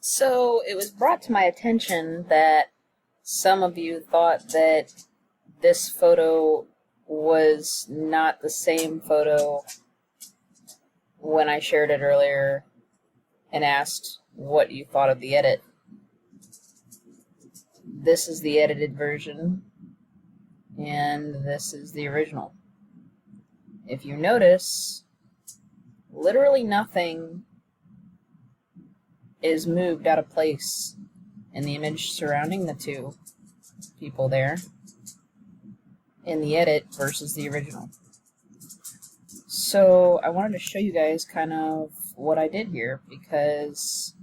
So it was brought to my attention that some of you thought that this photo was not the same photo when I shared it earlier and asked what you thought of the edit. This is the edited version, and this is the original. If you notice, literally nothing is moved out of place in the image surrounding the two people there in the edit versus the original. So I wanted to show you guys kind of what I did here, because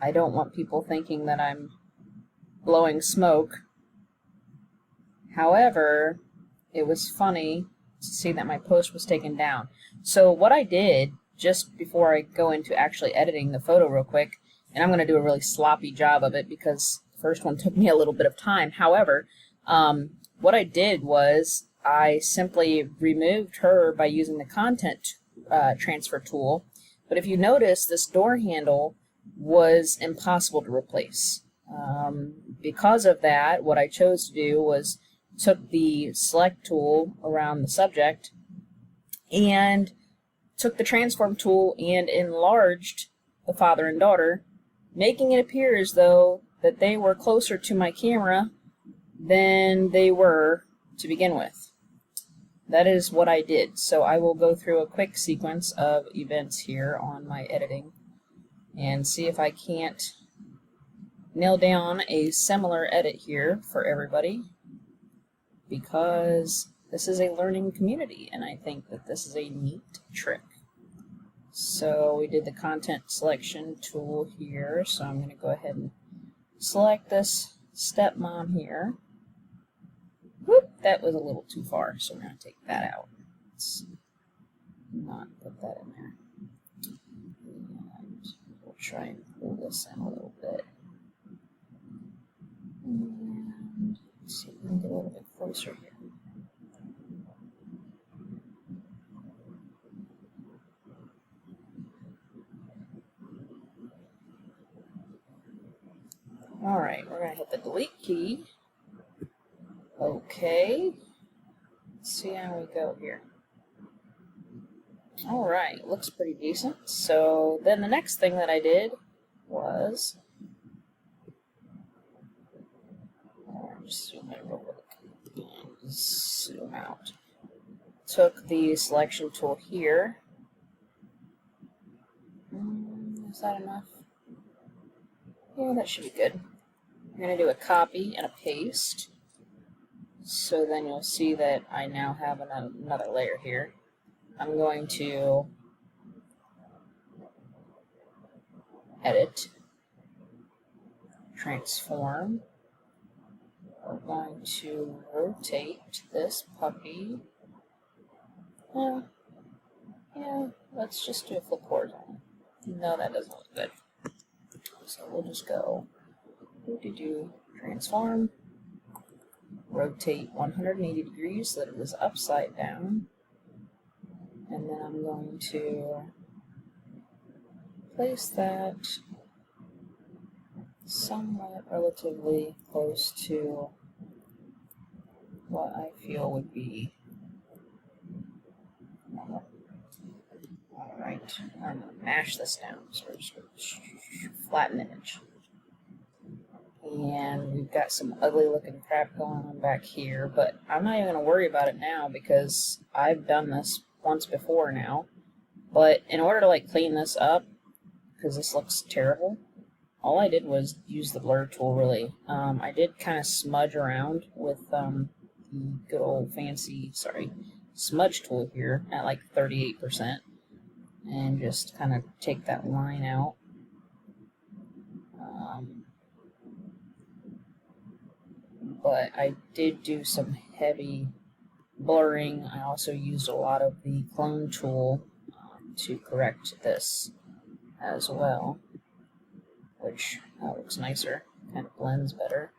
I don't want people thinking that I'm blowing smoke. However, it was funny to see that my post was taken down. So what I did, just before I go into actually editing the photo real quick, and I'm going to do a really sloppy job of it because the first one took me a little bit of time. However, what I did was I simply removed her by using the content transfer tool. But if you notice, this door handle was impossible to replace. Because of that, what I chose to do was took the select tool around the subject and took the transform tool and enlarged the father and daughter, making it appear as though that they were closer to my camera than they were to begin with. That is what I did. So I will go through a quick sequence of events here on my editing and see if I can't nail down a similar edit here for everybody, because this is a learning community and I think that this is a neat trick. So we did the content selection tool here, so I'm going to go ahead and select this stepmom here. Whoop, that was a little too far, so we're going to take that out. Let's not put that in there. And we'll try and pull this in a little bit. And let's see if we can get a little bit closer here. Alright, we're going to hit the delete key. Okay. Let's see how we go here. Alright, looks pretty decent. So then the next thing that I did was, just zoom in real quick. Zoom out. Took the selection tool here. Is that enough? Yeah, that should be good. I'm going to do a copy and a paste. So then you'll see that I now have another layer here. I'm going to edit, transform. We're going to rotate this puppy. Yeah, let's just do a flip horizontal. No, that doesn't look good. So we'll just go transform, rotate 180 degrees so that it is upside down, and then I'm going to place that somewhat relatively close to what I feel would be normal. Alright, I'm going to mash this down, so we're just going to flatten the image. And we've got some ugly looking crap going on back here, but I'm not even going to worry about it now because I've done this once before now. But in order to clean this up, because this looks terrible, all I did was use the blur tool really. I did kind of smudge around with the good old fancy, smudge tool here at 38%, and just kind of take that line out. But I did do some heavy blurring. I also used a lot of the clone tool to correct this as well, which looks nicer, kind of blends better.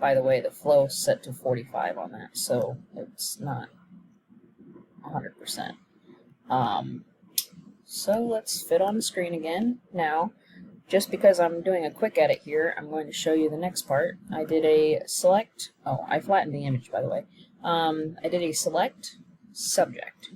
By the way, the flow is set to 45 on that, so it's not 100%. So let's fit on the screen again. Now, just because I'm doing a quick edit here, I'm going to show you the next part. I did a select, oh, I flattened the image, by the way. I did a select subject.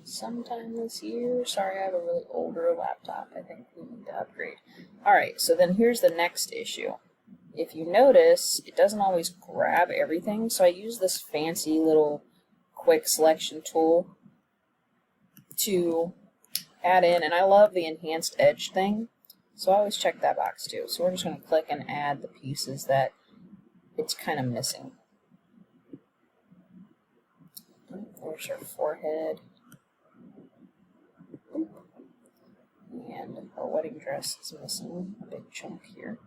Sometime this year. Sorry, I have a really older laptop. I think we need to upgrade. Alright, so then here's the next issue. If you notice, it doesn't always grab everything, so I use this fancy little quick selection tool to add in, and I love the enhanced edge thing, so I always check that box too. So we're just going to click and add the pieces that it's kind of missing. There's our forehead. And our wedding dress is missing a big chunk here.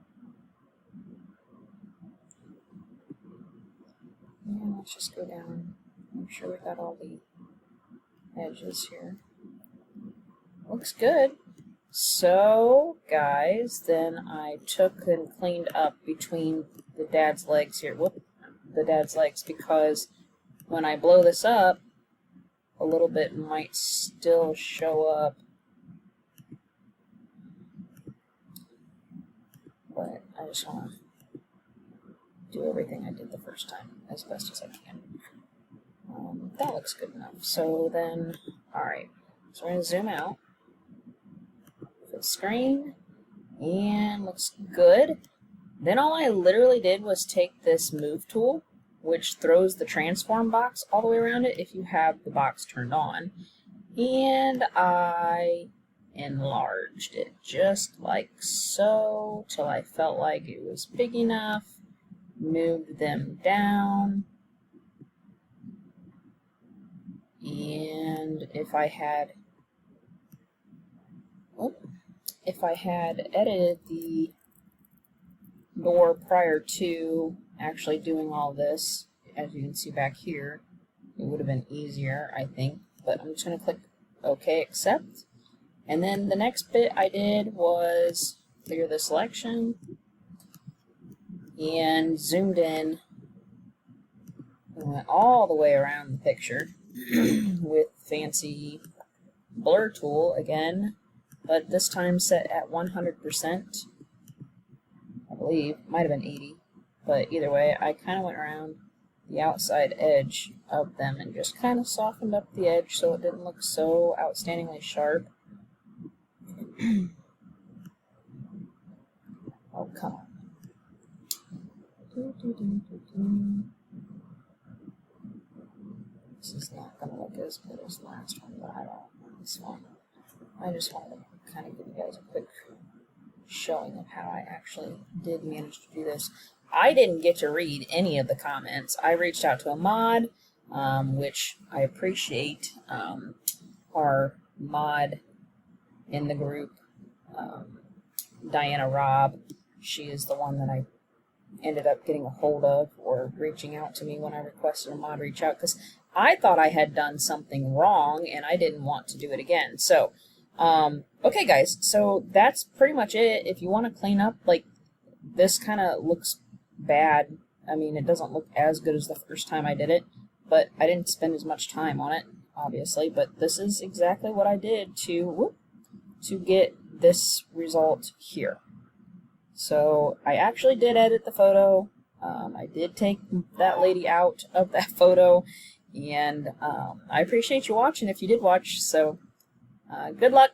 And let's just go down, make sure we got all the edges here. Looks good. So, guys, then I took and cleaned up between the dad's legs here. The dad's legs, because when I blow this up, a little bit might still show up. But I just want to do everything I did the first time as best as I can. That looks good enough. So then, alright, so we're going to zoom out, full screen, and looks good. Then all I literally did was take this move tool, which throws the transform box all the way around it if you have the box turned on, and I enlarged it just like so till I felt like it was big enough. Moved them down, and if I had edited the door prior to actually doing all this, as you can see back here, it would have been easier, I think. But I'm just going to click OK, accept. And then the next bit I did was clear the selection and zoomed in and went all the way around the picture with fancy blur tool again, but this time set at 100%. I believe, might have been 80, but either way, I kind of went around the outside edge of them and just kind of softened up the edge so it didn't look so outstandingly sharp. Oh, come on. This is not going to look as good as the last one, but I don't know this one. I just wanted to kind of give you guys a quick showing of how I actually did manage to do this. I didn't get to read any of the comments. I reached out to a mod, which I appreciate. Our mod in the group, Diana Robb, she is the one that I ended up getting a hold of or reaching out to me when I requested a mod reach out, because I thought I had done something wrong and I didn't want to do it again. So, okay guys, so that's pretty much it. If you want to clean up, like, this kind of looks bad. I mean, it doesn't look as good as the first time I did it, but I didn't spend as much time on it, obviously, but this is exactly what I did to get this result here. So I actually did edit the photo. I did take that lady out of that photo, and I appreciate you watching if you did watch. So good luck.